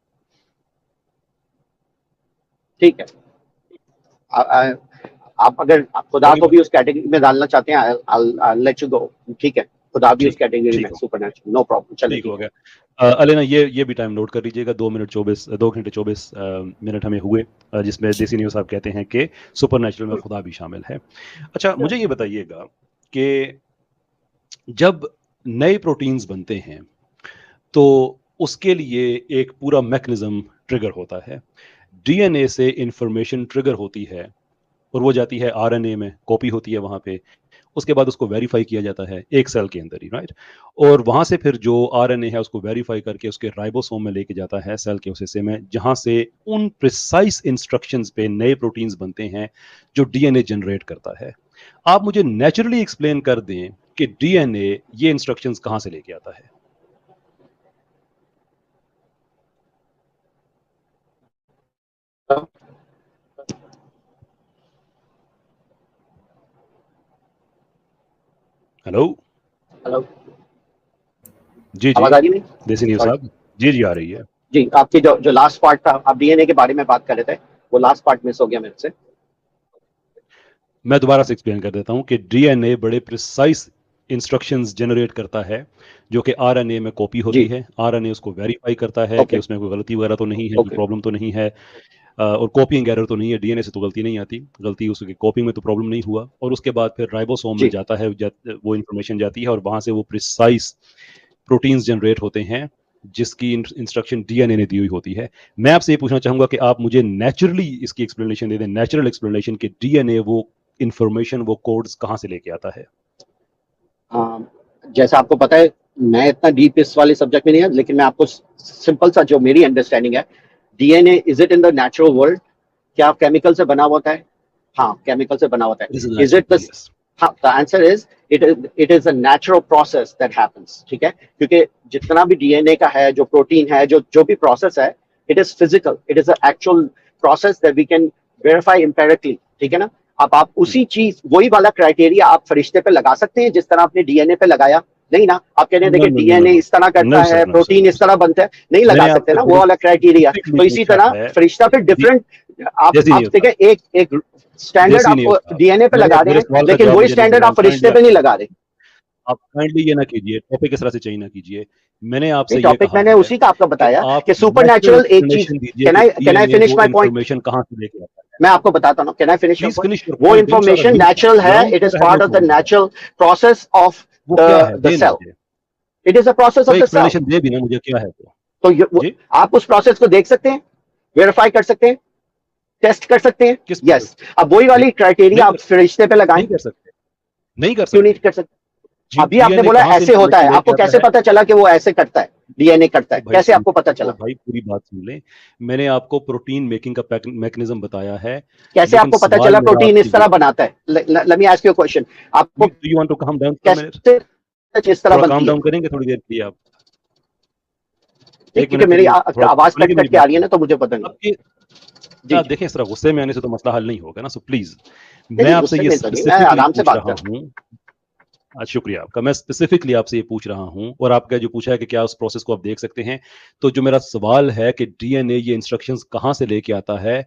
ठीक है, आप अगर खुदा आगे को भी बढ़ते उस कैटेगरी में डालना चाहते हैं, I'll let you go। ठीक है, खुदा भी उस ठीक कैटेगरी में, ठीक हो सुपर नेचुरल, नो प्रॉब्लम, चले ठीक ठीक हो है। गया। अलेना ये भी टाइम नोट कर लीजिएगा, 2 घंटे 24 मिनट हमें हुए, जिसमें देसी न्यूज़ साहब कहते हैं कि सुपर नेचुरल में खुदा भी शामिल है। अच्छा, मुझे ये बताइएगा कि जब नए प्रोटीन्स बनते हैं तो उसके लिए एक पूरा मैकेनिज्म ट्रिगर होता है। डीएनए से इंफॉर्मेशन ट्रिगर होती है और वो जाती है आरएनए में, कॉपी होती है वहां पे। उसके बाद उसको वेरीफाई किया जाता है एक सेल के अंदर ही, राइट। और वहां से फिर जो आरएनए है उसको वेरीफाई करके उसके राइबोसोम में लेके जाता है, सेल के उस हिस्से में जहां से उन प्रिसाइज इंस्ट्रक्शंस पे नए प्रोटीन्स बनते हैं जो डीएनए जनरेट करता है। आप मुझे नेचुरली एक्सप्लेन कर दें कि डीएनए ये इंस्ट्रक्शंस कहां से लेके आता है। हेलो हेलो, जी जी, आवाज आ रही नहीं? देसी न्यूज़ सॉरी साहब। जी जी, आ रही है। जी, आपकी जो लास्ट पार्ट था, आप डीएनए के बारे में बात कर रहे थे, वो लास्ट पार्ट मिस हो गया मेरे से। मैं दोबारा से एक्सप्लेन कर देता हूं कि डीएनए बड़े प्रिसाइज इंस्ट्रक्शंस जनरेट करता है जो कि आरएनए में कॉपी होती जी, है। आरएनए उसको वेरीफाई करता है कि ओके उसमें कोई गलती वगैरह तो नहीं है, कोई ओके, प्रॉब्लम तो नहीं है, और कॉपिंग एरर तो नहीं है। डीएनए से तो गलती नहीं आती, गलती उसकी कॉपिंग में तो प्रॉब्लम नहीं हुआ। और उसके बाद फिर राइबोसोम में जी, जाता है, वो इंफॉर्मेशन जाती है और वहां से वो प्रिसाइज प्रोटीन्स जनरेट होते हैं जिसकी इंस्ट्रक्शन डीएनए ने दी हुई होती है। मैं आपसे ये पूछना चाहूंगा कि आप मुझे नेचुरली इसकी एक्सप्लेनेशन दे दें, नेचुरल एक्सप्लेनेशन कि डीएनए वो इंफॉर्मेशन, वो कोड्स कहाँ से लेके आता है। जैसा आपको पता है, मैं इतना डीप इस वाले सब्जेक्ट में नहीं है, लेकिन मैं आपको सिंपल सा जो मेरी अंडरस्टैंडिंग है, DNA is it in the natural world? क्या केमिकल से बना होता है? हाँ, केमिकल से बना होता इट इज है। Is natural, it the, yes. हाँ, the answer is it is a natural process that happens. ठीक है, क्योंकि जितना भी डीएनए का है, जो प्रोटीन है, जो जो भी प्रोसेस है, it is physical, it is a actual process that we can verify empirically. ठीक है ना? अब आप उसी चीज, वही वाला क्राइटेरिया आप फरिश्ते पे लगा सकते हैं जिस तरह आपने डीएनए पे लगाया? नहीं ना। आप कहने नो देखिए no no no DNA no इस तरह करता नो है, sir, no sir, protein no इस सर। तरह बनता है, नहीं लगा मैंने सकते आपसे ना वो बड़ी वाला क्राइटेरिया। स्पेसिफिकली तो इसी पूछा तरह है। फरिश्ता पे डिफरेंट आप जैसे नहीं होता, देखिए एक स्टैंडर्ड जैसे नहीं आप होता। डीएनए पे मेरे लगा रहे मेरे हैं, सवाल का लेकिन जवाब वही मुझे नहीं स्टैंडर्ड देना, आप फरिश्ते पे नहीं लगा रहे। आप काइंडली ये ना कीजिए, टॉपिक इस तरह से चेंज ना कीजिए। मैंने आपसे नहीं, ये टॉपिक कहा मैंने है उसी का आपका कि बताया आप कि नेचुरल सुपरनैचुरल एक चीज। एक्सप्लेनेशन दीजिए कि कैन आई डीएनए फिनिश वो माय पॉइंट? इंफॉर्मेशन कहाँ से लेके आता है। मैं आपको बताता हूँ, can I finish your please point? Finish your वो point, don't start a information new natural है, ground it is where I have no part of the query with that. Natural process of वो क्या है, द दे ना सेल। मुझे, it is a process of कोई द सेल। एक्सप्लेनेशन दे भी ना मुझे क्या है वो। तो जी, आप उस प्रोसेस को देख सकते हैं, वेरीफाई कर सकते हैं, टेस्ट कर सकते हैं। किस प्रोसेस? यस, अब वही नहीं, वाली क्राइटेरिया नहीं आप कर फरिश्ते पे लगाएं। नहीं कर सकते, नहीं कर क्यों नहीं सकते। कर सकते? जी, अभी आपने डीएनए बोला कहाँ से ऐसे होता है, इंफॉर्मेशन आपको लेके आता कैसे है? पता चला कि वो ऐसे करता है, डीएनए करता ओ है, भाई कैसे पूरी आपको पता चला? पूरी बात सुन लें। मैंने आपको प्रोटीन मेकिंग का मैकेनिज्म बताया है, कैसे लेकिन आपको पता सवाल चला मेरा प्रोटीन आपसे इस तरह ये बनता है? Let me ask you question, आपको do you want to calm down for a minute? कैसे इस तरह थोड़ा काम बनती है? डाउन करेंगे थोड़ी देर के लिए आप? नहीं, 1 क्योंकि मिनट के मेरी लिए थोड़ा आवाज सुनेंगे कट मेरी कट के आ बात रही है को? ना, तो मुझे पता नहीं। आपके जी आप जी। देखें, इस तरह गुस्से में आने से तो मसला हल नहीं होगा ना, सो प्लीज़ नहीं मैं नहीं, आपसे गुस्से ये में तो नहीं, मैं स्पेसिफिकली आराम से पूछ बात रहा कर रहा हूँ। हूँ। शुक्रिया आपका। मैं स्पेसिफिकली आपसे ये पूछ रहा हूँ और आपका जो पूछा है कि क्या उस प्रोसेस को आप देख सकते हैं, तो जो मेरा सवाल है कि डीएनए ये इंस्ट्रक्शंस कहाँ से लेके आता है,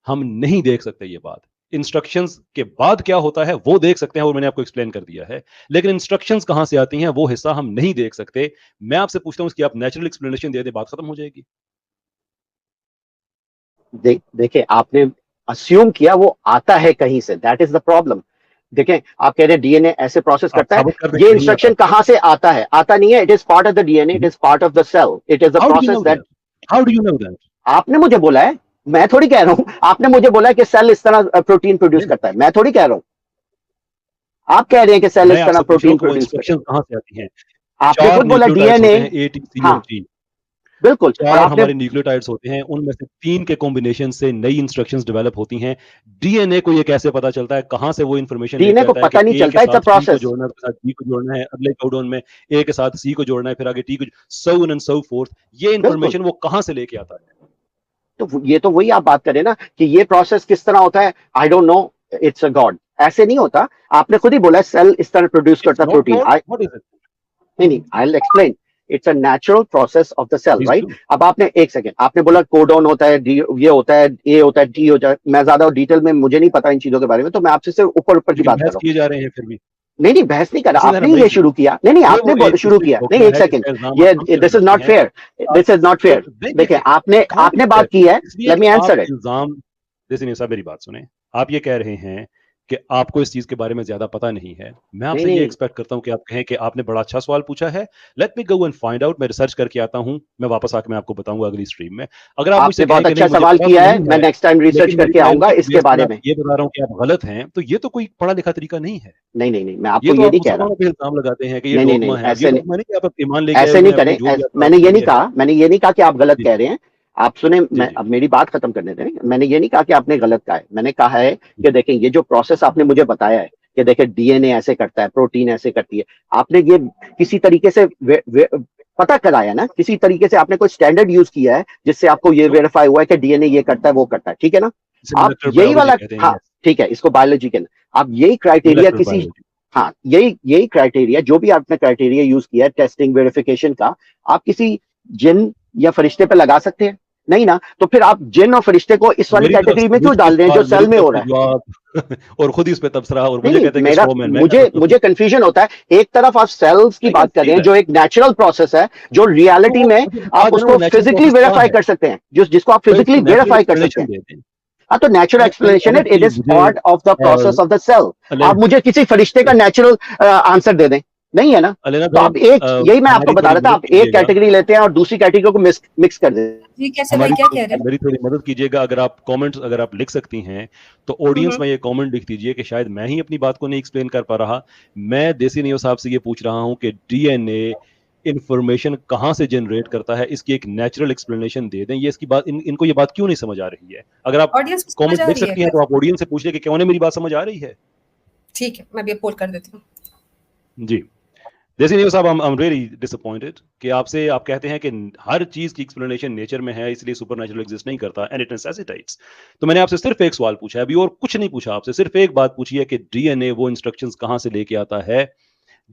हम नहीं देख सकते ये बात। इंस्ट्रक्शंस के बाद क्या होता है वो देख सकते हैं और मैंने आपको एक्सप्लेन कर दिया है, लेकिन इंस्ट्रक्शंस कहाँ से आती हैं वो हिस्सा हम नहीं देख सकते। मैं आपसे पूछता हूँ इसकी आप नेचुरल एक्सप्लेनेशन दे दें, बात खत्म हो जाएगी। देखिए, आपने अस्यूम किया वो आता है कहीं से, दैट इज द प्रॉब्लम। देखें, आप कह रहे हैं डीएनए ऐसे प्रोसेस आप करता है, साबित कर दें ये कि नहीं आता। इंस्ट्रक्शन कहां से आता है? आता नहीं है, it is part of the DNA, it is part of the cell, it is the how do you process know that. That? How do you know that? आपने मुझे बोला है, मैं थोड़ी कह रहा हूं। आपने मुझे बोला है कि सेल इस तरह प्रोटीन प्रोड्यूस नहीं, करता है, मैं थोड़ी कह रहा हूं। आप कह रहे हैं कि सेल मैं इस तरह आपसे पूछ रहा प्रोटीन हूँ कि वो प्रोड्यूस करता इंस्ट्रक्शन कहाँ से आती हैं। है। आपने 4 खुद बोला न्यूक्लियोटाइड्स डीएनए। होते हैं, ए, टी, सी और हाँ, जी। बिल्कुल, और 4 आपने हमारे न्यूक्लियोटाइड्स होते हैं, उनमें से 3 के कॉम्बिनेशन से नई इंस्ट्रक्शंस डेवलप होती हैं। डीएनए को ये कैसे पता चलता है, कहाँ से वो इंफॉर्मेशन डीएनए लेके को आता है कि पता नहीं ए के चलता, इट्स अ साथ सी को प्रोसेस। जोड़ना है, उसके साथ जी को जोड़ना है, अगले कोडॉन में ए के साथ सी को जोड़ना है, फिर आगे टी को, so on and so fourth. ये बिल्कुल, इंफॉर्मेशन वो कहाँ से लेके आता है? तो ये तो वही आप बात करें ना कि ये प्रोसेस किस तरह होता है। I don't know, it's a God. ऐसे नहीं होता। आपने खुद ही बोला सेल इस तरह प्रोड्यूस इट्स करता not protein. God, I what is it? नहीं नहीं, I will explain. It's a natural process of the cell, please right? Do. अब आपने एक सेकंड, आपने बोला कोडॉन होता है, डी ये होता है, ए होता है, टी होता है। मैं ज्यादा डिटेल में मुझे नहीं पता इन चीजों के बारे में, तो मैं आपसे सिर्फ ऊपर ऊपर की लेकिन बात कर बहस रहा हूँ। किए जा रहे हैं फिर भी। नहीं नहीं, बहस नहीं कर रहा, इसी तरह आपने ही ये अमेजिंग। शुरू किया। नहीं नहीं, ये आपने वो एक शुरू दूसरे किया। को नहीं, धोखा एक है सेकंड, जिसका इल्जाम आप ये हमसे दिस इज लगाते नॉट हैं। फेयर, आप दिस इज नॉट तो फेयर। देखिए, देखिए, आपने कांट आपने बी बात फेयर, की है, इसलिए लेट कि मी आप आंसर इट। इल्जाम, जैसे नहीं साहब मेरी बात सुने। आप ये कह रहे हैं कि आपको इस चीज के बारे में ज्यादा पता नहीं है। मैं नहीं आपसे ये नहीं, एक्सपेक्ट करता हूं कि आप कहें कि आपने बड़ा अच्छा सवाल पूछा है, let me go and find out, मैं रिसर्च करके आता हूं, मैं वापस आके मैं आपको बताऊंगा अगली स्ट्रीम में। अगर आप मुझसे आपने कहें बहुत कि अच्छा नहीं मुझे सवाल पता तो किया है, नहीं मैं है, नेक्स्ट टाइम रिसर्च लेकिन मेरी करके टाइम आऊंगा को इसके वेस्ट मैं बारे में। ये बता रहा हूं कि आप गलत हैं, तो ये तो कोई पढ़ा लिखा तरीका नहीं है। नहीं नहीं नहीं, मैं ये आपको तो ये आप नहीं कह रहा। मुसलमानों पे इल्जाम लगाते हैं कि ये नहीं नहीं डोगमा नहीं, है। अब ये ऐसे नहीं, डोगमा नहीं कि आप ईमान लेके आए ऐसे हुए नहीं हैं अपने करें। जो भी आपका मैंने ये नहीं आइडिया है। कहा, मैंने ये नहीं कहा कि आप गलत जी कह रहे हैं। आप सुने, जी मैं जी अब मेरी बात खत्म करने दें। मैंने ये नहीं कहा कि आपने गलत कहा है। मैंने कहा है जी कि देखें, ये जो प्रोसेस आपने मुझे बताया है कि देखें डीएनए ऐसे करता है, प्रोटीन ऐसे करती है, आपने ये किसी तरीके से पता कराया ना, किसी तरीके से आपने कोई स्टैंडर्ड यूज किया है जिससे आपको ये क्यों? वेरीफाई हुआ है कि डीएनए ये करता है, वो करता है, ठीक है ना? इसे आप मोलेकुलर यही बायोलॉजी वाला, कहते हैं, हाँ यस, ठीक है, इसको बायोलॉजी के, आप यही क्राइटेरिया मोलेकुलर किसी, बायोलॉजी। हाँ यही यही क्राइटेरिया, जो भी आपने क्राइटेरिया यूज किया है टेस्टिंग वेरिफिकेशन का, आप किसी जिन या फरिश्ते पे लगा सकते हैं? नहीं ना, तो फिर आप जिन और फरिश्ते को इस वाली मेरी तरफ कैटेगरी से में क्यों मुझके डाल रहे हैं जो सवाल, मेरी सेल में तरफ हो से रहा है? जवाब और खुद ही उस पे तबसरा, और नहीं मुझे नहीं, कहते हैं कि मेरा स्ट्रॉ मैन, मैं क्या मुझे करूं? मुझे कंफ्यूजन होता है। एक तरफ आप सेल्स की आई कैन बात कर सी रहे हैं, दैट। जो एक नेचुरल प्रोसेस है, जो तो रियलिटी वो में मुझे बता आप देना वो उसको नेचुरल फिजिकली प्रोसेस क्या वेरीफाई है, कर सकते हैं, जिसको आप तो इसकी फिजिकली नेचुरल वेरीफाई कर सकते एक्सप्लेनेशन हैं। दे दें। हाँ, तो नेचुरल एक्सप्लेनेशन अगर इट कोई इज मुझे part of the process of the cell. अलेना आप मुझे किसी फरिश्ते का नेचुरल आंसर दे दें, नहीं है ना? अलेना तो बहन, आप एक, यही मैं आपको हमारी बता थोड़ी रहा था, मदद आप एक कीजिएगा, कैटेगरी लेते हैं और दूसरी कैटेगरी को मिक्स कर दें। जी, कैसे भाई क्या कह रहे हैं? मेरी थोड़ी मदद कीजिएगा। अगर आप कमेंट्स अगर आप लिख सकती हैं तो ऑडियंस में ये कमेंट लिख दीजिए कि शायद मैं ही अपनी बात को नहीं एक्सप्लेन कर पा रहा। मैं देसी नियो साहब से ये पूछ रहा हूं कि डीएनए इंफॉर्मेशन कहां से जनरेट करता है, इसकी एक नेचुरल एक्सप्लेनेशन दे दें। ये इसकी बात इनको ये बात क्यों नहीं समझ आ रही है? अगर आप ऑडियंस को समझ कमेंट आ लिख रही है? सकती हैं तो आप ऑडियंस से पूछिए कि क्या उन्हें मेरी बात समझ आ रही है। ठीक है, मैं भी पोल कर देती हूँ। जी, जैसे नहीं साहब, आई एम रियली डिसअपॉइंटेड कि आपसे आप कहते हैं कि हर चीज की एक्सप्लेनेशन नेचर में है, इसलिए सुपरनैचुरल एग्जिस्ट नहीं करता, एंड इट नेसेसिटेट्स। तो मैंने आपसे सिर्फ एक सवाल पूछा है, अभी और कुछ नहीं पूछा आपसे, सिर्फ एक बात पूछी है कि डीएनए वो इंस्ट्रक्शंस कहां से लेके आता है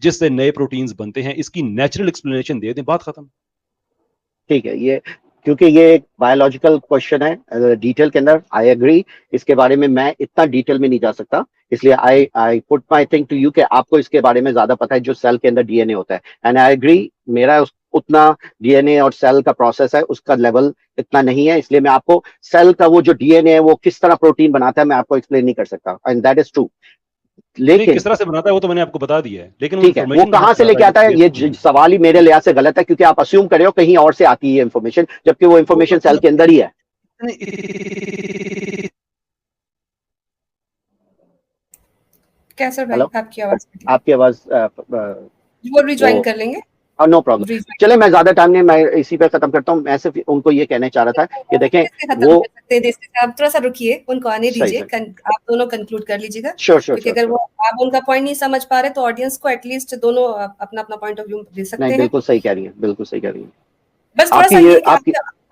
जिससे नए प्रोटीन्स बनते हैं। इसकी नेचुरल एक्सप्लेनेशन दे दें, बात खत्म। ठीक है, ये क्योंकि ये एक बायोलॉजिकल क्वेश्चन है डिटेल के अंदर, आई एग्री, इसके बारे में मैं इतना डिटेल में नहीं जा सकता, इसलिए I put my thing to you कि आपको इसके बारे में ज्यादा पता है जो सेल के अंदर डीएनए होता है, एंड आई एग्री, मेरा उतना डीएनए और सेल का प्रोसेस है उसका लेवल इतना नहीं है, इसलिए मैं आपको सेल का वो जो डीएनए है वो किस तरह प्रोटीन बनाता है मैं आपको एक्सप्लेन नहीं कर सकता, एंड दैट इज ट्रू। लेकिन किस तरह से बनाता है वो तो मैंने आपको बता दिया है, लेकिन ठीक है, वो कहां से लेके आता है ये सवाल ही मेरे लिहाज से गलत है, क्योंकि आप अज्यूम कर रहे हो कहीं और से आती है इंफॉर्मेशन, जबकि वो इंफॉर्मेशन सेल के अंदर ही है। कैसर भाई हेलो, आपकी आवाज वो रिज्वाइन कर लेंगे। नो प्रॉब्लम, चले मैं ज्यादा टाइम नहीं, मैं इसी पे खत्म करता हूँ, मैं सिर्फ उनको ये कहना चाह रहा था कि देखें वो आप थोड़ा सा रुकिए, उनको आने दीजिए, आप दोनों कंक्लूड कर लीजिएगा, क्योंकि अगर वो आप उनका पॉइंट नहीं समझ पा रहे तो ऑडियंस को एटलीस्ट दोनों अपना अपना पॉइंट ऑफ व्यू दे सकते हैं। बिल्कुल सही कह रही है, बिल्कुल सही कह रही है। बस थोड़ा सा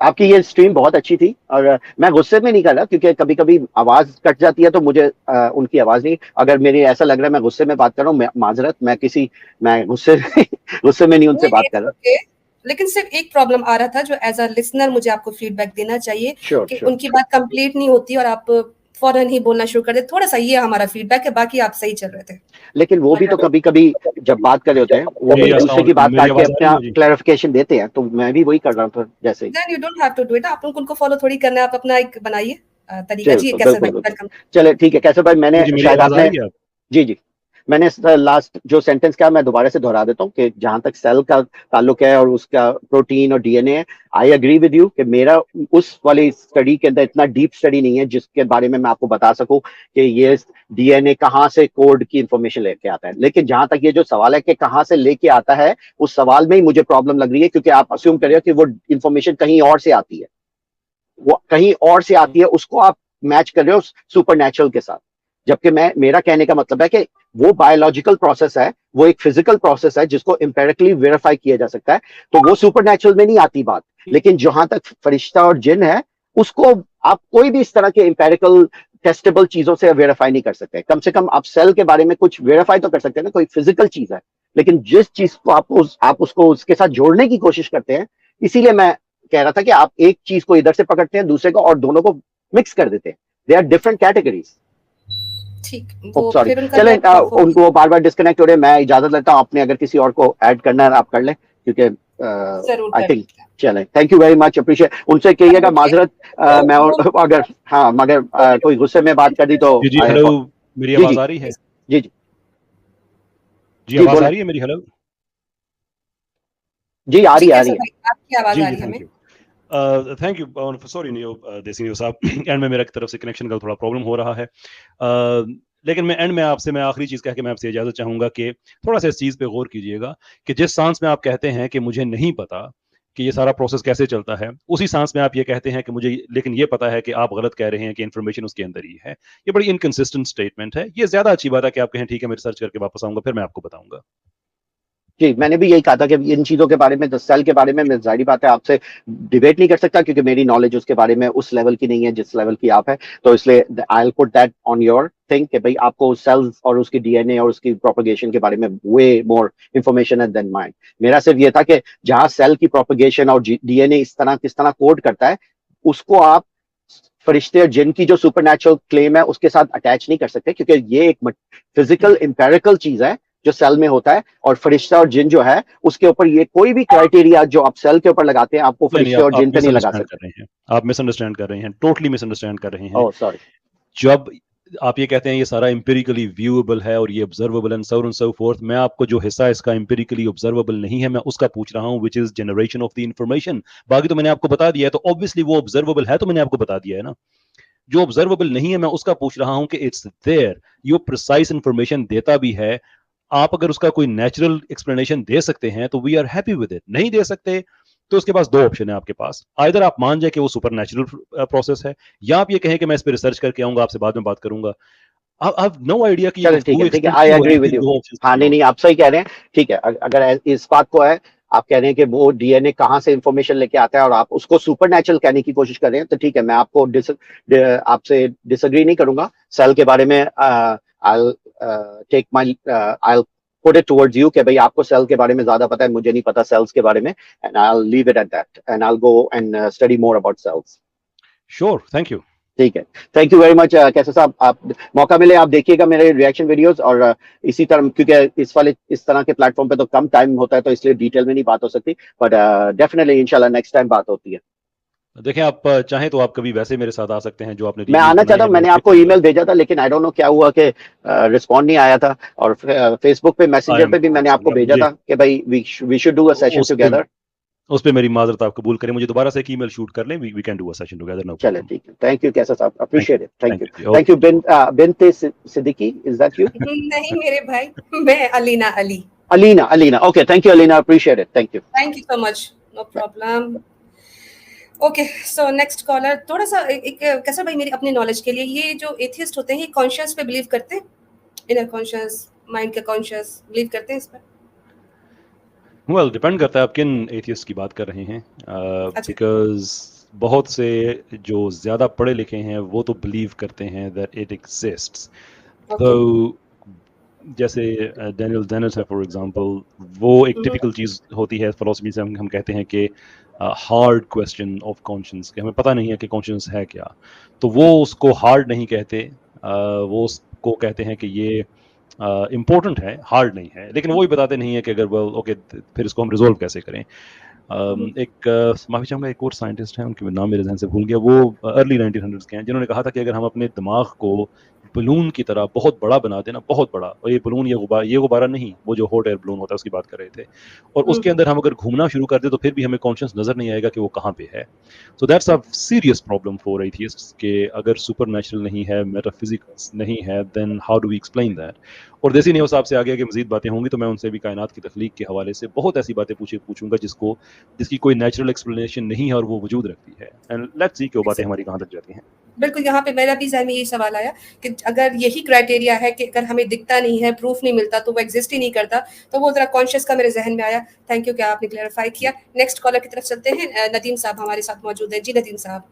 आपकी ये स्ट्रीम बहुत अच्छी थी, और मैं गुस्से में नहीं कर रहा, क्योंकि कभी कभी आवाज कट जाती है तो मुझे उनकी आवाज नहीं, अगर मेरी ऐसा लग रहा है मैं गुस्से में बात कर रहा हूँ, माजरत, मैं गुस्से में नहीं उनसे बात कर रहा, लेकिन सिर्फ एक प्रॉब्लम आ रहा था जो एज अ लिसनर मुझे आपको फीडबैक देना चाहिए कि उनकी बात कंप्लीट नहीं होती और आप फौरन ही बोलना शुरू कर दे, थोड़ा सा ये हमारा फीडबैक है, बाकी आप सही चल रहे थे। लेकिन वो भी तो कभी कभी जब बात कर रहे होते हैं वो भी दूसरे की बात काट के अपना क्लैरिफिकेशन देते हैं, तो मैं भी वही कर रहा था जैसे ही। You don't have to do it, आप उनको फॉलो थोड़ी करना है, आप अपना एक बनाइए तरीका। जी कैसे भाई, वेलकम। चले ठीक है, कैसे भाई, मैंने शायद आपने जी मैंने लास्ट जो सेंटेंस कहा मैं दोबारा से दोहरा देता हूँ कि जहां तक सेल का ताल्लुक है और उसका प्रोटीन और डीएनए है, आई एग्री विद यू कि मेरा उस वाली स्टडी के अंदर इतना डीप स्टडी नहीं है जिसके बारे में मैं आपको बता सकूं कि ये डीएनए कहाँ से कोड की इंफॉर्मेशन लेके आता है, लेकिन जहां तक ये जो सवाल है कि कहाँ से लेके आता है, उस सवाल में ही मुझे प्रॉब्लम लग रही है, क्योंकि आप अस्यूम कर रहे हो कि वो इंफॉर्मेशन कहीं और से आती है, वो कहीं और से आती है, उसको आप मैच कर रहे हो सुपरनैचुरल के साथ, जबकि मेरा कहने का मतलब है कि वो बायोलॉजिकल प्रोसेस है, वो एक फिजिकल प्रोसेस है जिसको एम्पेरिकली वेरीफाई किया जा सकता है, तो वो सुपरनैचुरल में नहीं आती बात। लेकिन जहां तक फरिश्ता और जिन है, उसको आप कोई भी इस तरह के एम्पेरिकल टेस्टेबल चीजों से वेरीफाई नहीं कर सकते, कम से कम आप सेल के बारे में कुछ वेरीफाई तो कर सकते हैं ना, कोई फिजिकल चीज है, लेकिन जिस चीज को आप उसको उसके साथ जोड़ने की कोशिश करते हैं, इसीलिए मैं कह रहा था कि आप एक चीज को इधर से पकड़ते हैं दूसरे को और दोनों को मिक्स कर देते हैं, दे आर डिफरेंट कैटेगरीज। ठीक, सॉरी, चलें उनको बार बार डिस्कनेक्ट हो रहे हैं, मैं इजाजत लेता हूँ, आपने अगर किसी और को ऐड करना है आप कर लें, क्योंकि आई थिंक चलें, thank you very much, appreciate, उनसे कहिएगा माजरत, मैं अगर हाँ मगर कोई गुस्से में बात कर दी तो। जी हेलो, मेरी आवाज आ रही है? जी आवाज आ रही है मेरी? हेलो जी, आ रही है, आपकी आवाज आ रही है हमें। थैंक यू, सॉरी देसी न्यूज़ साहब, एंड में मेरे तरफ से कनेक्शन का थोड़ा प्रॉब्लम हो रहा है, लेकिन मैं एंड में आपसे मैं आखिरी चीज़ कह के मैं आपसे इजाज़त चाहूँगा कि थोड़ा सा इस चीज़ पे गौर कीजिएगा कि जिस सांस में आप कहते हैं कि मुझे नहीं पता कि ये सारा प्रोसेस कैसे चलता है, उसी सांस में आप ये कहते हैं कि मुझे लेकिन ये पता है कि आप गलत कह रहे हैं कि इन्फॉर्मेशन उसके अंदर ही है। ये बड़ी इनकंसिस्टेंट स्टेटमेंट है। ये ज़्यादा अच्छी बात है कि आप कहें ठीक है मैं रिसर्च करके वापस आऊँगा फिर मैं आपको बताऊँगा। जी, मैंने भी यही कहा था कि इन चीजों के बारे में, सेल के बारे में मैं जाहिर बात है आपसे डिबेट नहीं कर सकता, क्योंकि मेरी नॉलेज उसके बारे में उस लेवल की नहीं है जिस लेवल की आप है, तो इसलिए I will put that on your thing कि भाई आपको सेल्स और उसकी डीएनए और उसकी प्रोपगेशन के बारे में वे मोर इंफॉर्मेशन है देन माइन। मेरा सिर्फ ये था कि जहां सेल की प्रोपगेशन और डीएनए किस तरह कोड करता है, उसको आप फरिश्ते और जिन की जो सुपरनैचुरल क्लेम है उसके साथ अटैच नहीं कर सकते, क्योंकि ये एक फिजिकल एम्पेरिकल चीज है जो सेल में होता है, और फरिश्ता और जिन जो है उसके ऊपर ये कोई भी क्राइटेरिया जो आप सेल के ऊपर लगाते हैं आपको फरिश्ते और जिन पे नहीं लगा सकते। आप मिसअंडरस्टैंड कर रहे हैं, टोटली मिसअंडरस्टैंड कर रहे हैं। Oh sorry. जब आप ये कहते हैं ये सारा एम्पिरिकली व्यूएबल है और ये ऑब्जर्वेबल एंड सो फोर्थ, मैं आपको जो हिस्सा इसका एम्पिरिकली ऑब्जर्वेबल नहीं है मैं उसका पूछ रहा हूं, which is generation of the information. बाकी तो मैंने आपको बता दिया है, तो ऑब्वियसली वो ऑब्जर्वेबल है तो मैंने आपको बता दिया है ना। जो ऑब्जर्वेबल नहीं है मैं उसका पूछ रहा हूं कि इट्स देयर, ये प्रिसाइज इंफॉर्मेशन देता भी है। आप अगर उसका कोई नेचुरल एक्सप्लेनेशन दे सकते हैं तो we are happy with it, नहीं दे सकते तो उसके पास दो ऑप्शन है आपके पास, आइदर आप मान जाए कि वो सुपर नेचुरल प्रोसेस है, या आप ये कहें कि मैं इस पर रिसर्च करके आऊंगा आपसे बाद में बात करूंगा। आई हैव नो आइडिया कि ठीक है, आई एग्री विद यू। हाँ नहीं आप सही कह रहे हैं, ठीक है, अगर इस बात को है आप कह रहे हैं कि वो डीएनए कहाँ से इंफॉर्मेशन लेके आता है और आप उसको सुपरनैचुरल कहने की कोशिश कर रहे हैं, तो ठीक है, मैं आपको आपसे डिसएग्री नहीं करूंगा। सेल के बारे में I'll put it towards you कि भाई आपको सेल के बारे में ज्यादा पता है, मुझे नहीं पता सेल्स के बारे में, and I'll leave it at that and I'll go and study more about cells. Sure, thank you. ठीक है, थैंक यू वेरी मच कैसर साहब। आप मौका मिले आप देखिएगा मेरे रिएक्शन वीडियोस, और इसी तरह, क्योंकि इस तरह के प्लेटफॉर्म पे तो कम टाइम होता है तो इसलिए डिटेल में नहीं बात हो सकती, बट डेफिनेटली इंशाल्लाह नेक्स्ट टाइम बात होती है। देखें, आप चाहें तो आप कभी वैसे मेरे साथ आ सकते हैं जो आपने मैं आना चाहता हूँ, मैंने आपको ईमेल भेजा था लेकिन आई डोंट नो क्या हुआ कि रिस्पॉन्ड नहीं आया था, और फेसबुक पे मैसेंजर पे भी मैंने आपको भेजा था कि भाई we should do a session together. उस पे मेरी माजरत आप कबूल करें, मुझे दोबारा से एक ईमेल शूट कर लें, we can do a session together. No चले, ठीक है, थैंक यू कैसर साहब, appreciate it, thank you, thank you. Binte Siddiqui, is that you? नहीं मेरे भाई, मैं Alina Ali. Alina, okay, thank you Alina, appreciate it, thank you so much, no problem. Okay, so next caller. थोड़ा सा एक कैसा भाई, मेरी अपनी नॉलेज के लिए, ये जो एथियस्ट होते हैं ये कॉन्शियस पे बिलीव करते हैं? इनर कॉन्शियस, माइंड का कॉन्शियस, बिलीव करते हैं इस पर? वेल, डिपेंड करता है आप किन एथियस्ट की बात कर रहे हैं, बिकॉज बहुत से जो ज़्यादा पढ़े लिखे हैं वो तो बिलीव करते हैं दैट इट एग्जिस्ट्स। तो जैसे डैनियल डेनिस है फॉर एग्जांपल, वो एक टिपिकल चीज़ होती है फिलोसफी से, हम कहते हैं कि हार्ड क्वेश्चन ऑफ कॉन्शियंस, कि हमें पता नहीं है कि कॉन्शियंस है क्या, तो वो उसको हार्ड नहीं कहते, वो उसको कहते हैं कि ये इम्पोर्टेंट है, हार्ड नहीं है, लेकिन वो भी बताते नहीं है कि अगर वेल ओके फिर इसको हम रिजोल्व कैसे करें। एक माफी चाहूँगा, एक और साइंटिस्ट हैं, उनके नाम मेरे जहन से भूल गया, वो अर्ली 1900s के हैं, जिन्होंने कहा था कि अगर हम अपने दिमाग को बलून की तरह बहुत बड़ा बना देना, बहुत बड़ा, और ये बलून, ये गुब्बारा नहीं, वो जो हॉट एयर बलून होता है उसकी बात कर रहे थे, और उसके अंदर हम अगर घूमना शुरू कर दे तो फिर भी हमें कॉन्शियस नजर नहीं आएगा कि वो कहाँ पे है। So that's a serious problem for atheists कि अगर सुपर नेचुरल नहीं है, मेटाफिजिक्स नहीं है, then how do we explain that. और देसी न्यूज़ साहब से आगे आगे मजीद बातें होंगी तो मैं उनसे भी कायनात की तख्लीक के हवाले से बहुत ऐसी बातें पूछूंगा जिसकी कोई नेचुरल एक्सप्लेनेशन नहीं है और वो वजूद रखती है, एंड लेट्स सी कि वो बातें हमारी कहाँ तक जाती हैं। बिल्कुल, यहाँ पे मेरा भी ज़हन में यही सवाल आया कि अगर यही क्राइटेरिया है कि अगर हमें दिखता नहीं है, प्रूफ नहीं मिलता, तो वो एग्जिस्ट ही नहीं करता, तो वो जरा कॉन्शियस का मेरे जहन में आया। थैंक यू कि आपने क्लैरिफाई किया। नेक्स्ट कॉलर की तरफ चलते हैं। नदीम साहब हमारे साथ मौजूद है। जी नदीम साहब।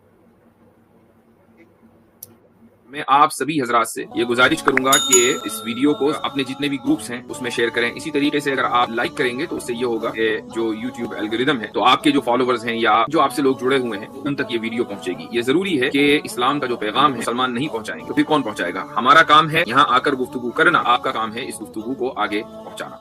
मैं आप सभी हजरात से ये गुजारिश करूंगा कि इस वीडियो को अपने जितने भी ग्रुप्स हैं उसमें शेयर करें। इसी तरीके से अगर आप लाइक करेंगे तो उससे ये होगा कि जो यूट्यूब एल्गोरिदम है, तो आपके जो फॉलोवर्स हैं या जो आपसे लोग जुड़े हुए हैं उन तक ये वीडियो पहुंचेगी। ये जरूरी है कि इस्लाम का जो पैगाम है मुसलमान नहीं पहुंचाएंगे तो फिर कौन पहुंचाएगा? हमारा काम है यहाँ आकर गुफ्तगू करना, आपका काम है इस गुफ्तगू को आगे पहुंचाना।